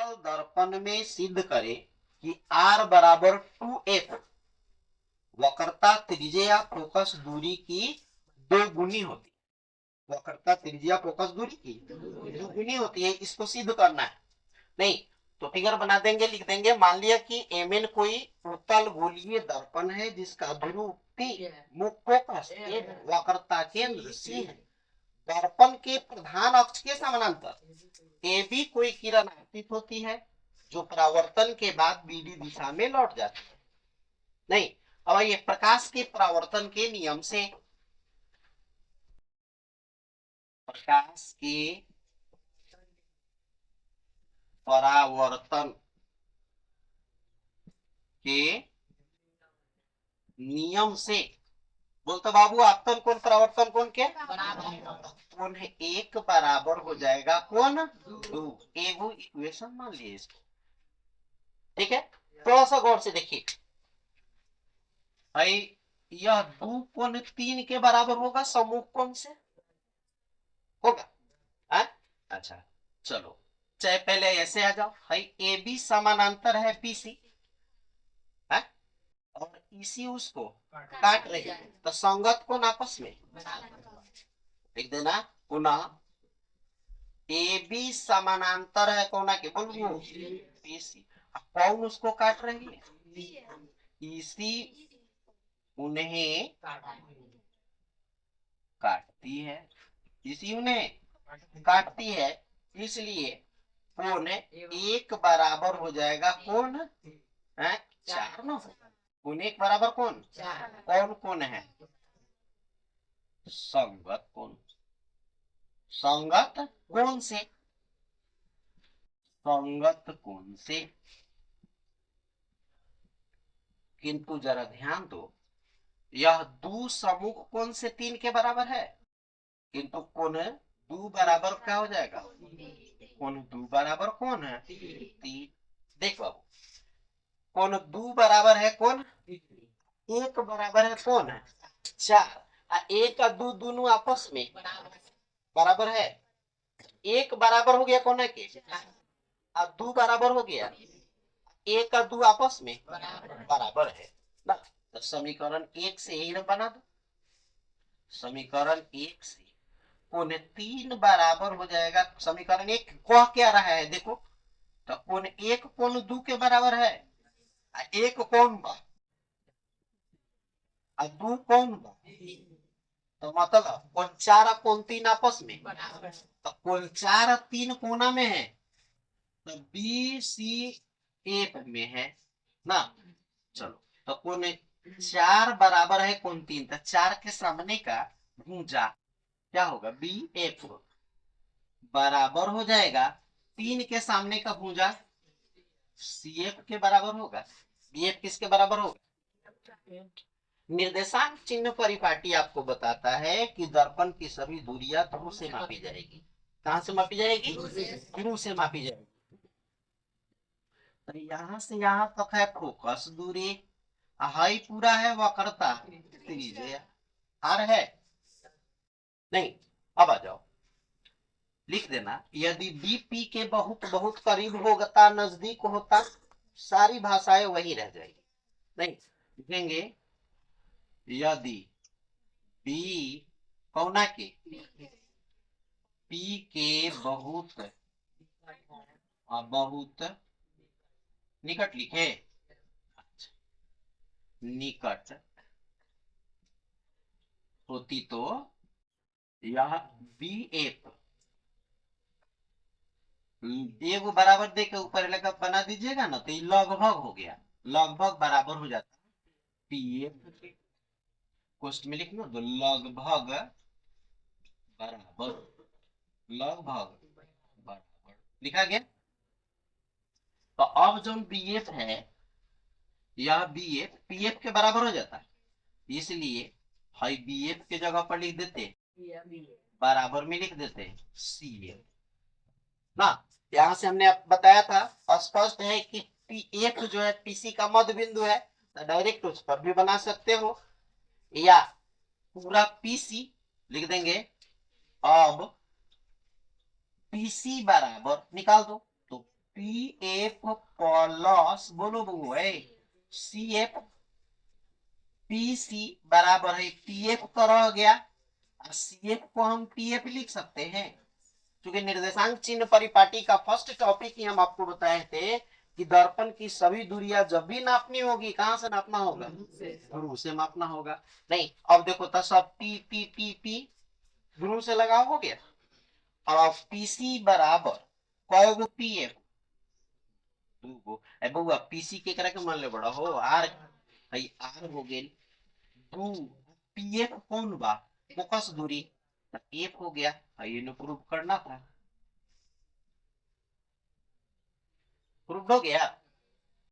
उत्तल दर्पण में सिद्ध करें कि R बराबर 2f वक्रता त्रिज्या फोकस दूरी की दोगुनी होती है। वक्रता त्रिज्या फोकस दूरी की दोगुनी होती है, इसको सिद्ध करना है। नहीं तो फिगर बना देंगे, लिख देंगे, मान लिया कि mn कोई उत्तल गोलीय दर्पण है जिसका ध्रुव P मुख्य फोकस एक वक्रता केंद्र C है। दर्पण के प्रधान अक्ष के समानांतर AB कोई किरण आपतित होती है जो परावर्तन के बाद BD दिशा में लौट जाती है। नहीं, अब ये प्रकाश के परावर्तन के नियम से, प्रकाश के परावर्तन के नियम से बोलते बाबू आपतन कोण परावर्तन कोण के कोण है एक बराबर हो जाएगा कोण दो। एगो इक्वेशन मान लिए इसको, ठीक है। थोड़ा सा गौर से देखिए, भाई यह 2 कोण 3 के बराबर होगा समूह कोण से होगा, है? अच्छा चलो, चाहे पहले ऐसे आ जाओ, भाई ए बी समानांतर है पीसी, है? और इसी उसको काट रही है, तो संगत कोण आपस में लिख देना पुनः। ए बी समानांतर है कोना के, बोलो पीसी, कौन उसको काट रही है, इसी उन्हें काटती है, इसी उन्हें काटती है, इसलिए कोण एक बराबर हो जाएगा कोण है 4 ना, कोण एक बराबर कोण कौन कोण है संगत कोण। संगत कोण से, संगत कोण से, किंतु जरा ध्यान दो, यह दो समूह कोण से 3 के बराबर है, किंतु कोण 2 बराबर क्या हो जाएगा, कोण 2 बराबर कौन है 3। देख बाबू, कोण 2 बराबर है कौन, एक बराबर है कौन है 4, एक और 2 दोनों आपस में बराबर है, एक बराबर हो गया कौन है के, और 2 बराबर हो गया, एक और 2 आपस में बराबर है ना। तो समीकरण 1 से यही ना बना दो, समीकरण 1 से कोण 3 बराबर हो जाएगा, समीकरण 1 कह क्या रहा है देखो, तो कोण 1 कोण 2 के बराबर है, एक कोण बा और 2 कोण बा, तो मतलब कोण 4 और कोण 3 आपस में, तो कोण 4 और 3 कोना में है, तो बी सी ए में है ना। चलो तो कोण 4 बराबर है कोण 3, तो 4 के सामने का भुजा क्या होगा बी एफ बराबर हो जाएगा 3 के सामने का भुजा सी एफ के बराबर होगा। बी एफ किसके बराबर होगा, निर्देशांक चिन्ह परिपाटी आपको बताता है कि दर्पण की सभी दूरियां ध्रुव से मापी जाएगी। कहां से मापी जाएगी, ध्रुव से मापी जाएगी। तो यहां से यहां तक है फोकस दूरी, हाई पूरा है वक्रता त्रिज्या आर है। नहीं अब आ जाओ, लिख देना, यदि बीपी के बहुत बहुत करीब होता, नजदीक होता, सारी भाषाएं वही रह जाएगी। नहीं लिखेंगे, यदि बी कौना के पी के बहुत बहुत निकट लिखे, निकट होती तो यह बी एफ एगो बराबर दे के ऊपर लगा बना दीजिएगा ना, तो ये लगभग हो गया, लगभग बराबर हो जाता पी एफ, कोष्ट में लिख लो तो लगभग बराबर, लगभग बराबर लिखा गया। तो अब जो बी एफ है, यह बी एफ पी एफ के बराबर हो जाता है, इसलिए हाई बी एफ के जगह पर लिख देते, बराबर में लिख देते सी एफ ना। यहां से हमने बताया था, स्पष्ट है कि पी एफ जो है पीसी का मध्य बिंदु है, तो डायरेक्ट उस पर भी बना सकते हो, या पूरा पीसी लिख देंगे। अब पीसी बराबर निकाल दो, तो पी एफ प्लस बोलो बहू है सी एफ पी सी बराबर है पी एफ तो रह गया, सी एफ को हम पी एफ लिख सकते हैं। क्योंकि निर्देशांक चिन्ह परिपाटी का फर्स्ट टॉपिक ही हम आपको बताए थे कि दर्पण की सभी दूरियां जब भी नापनी होगी कहां से नापना होगा, ध्रुव से मापना होगा। नहीं अब देखो तो सब पी पी पी पी ध्रुव से लगाओ हो गया। अब पीसी बराबर कय गो पी एफ दू गो। ए बउआ पीसी के करा के मान ले बड़ा हो आर भाई आर हो गेल दू पी एफ कौन बा फोकस दूरी एफ हो गया, ये प्रूफ करना था, प्रूफ हो गया।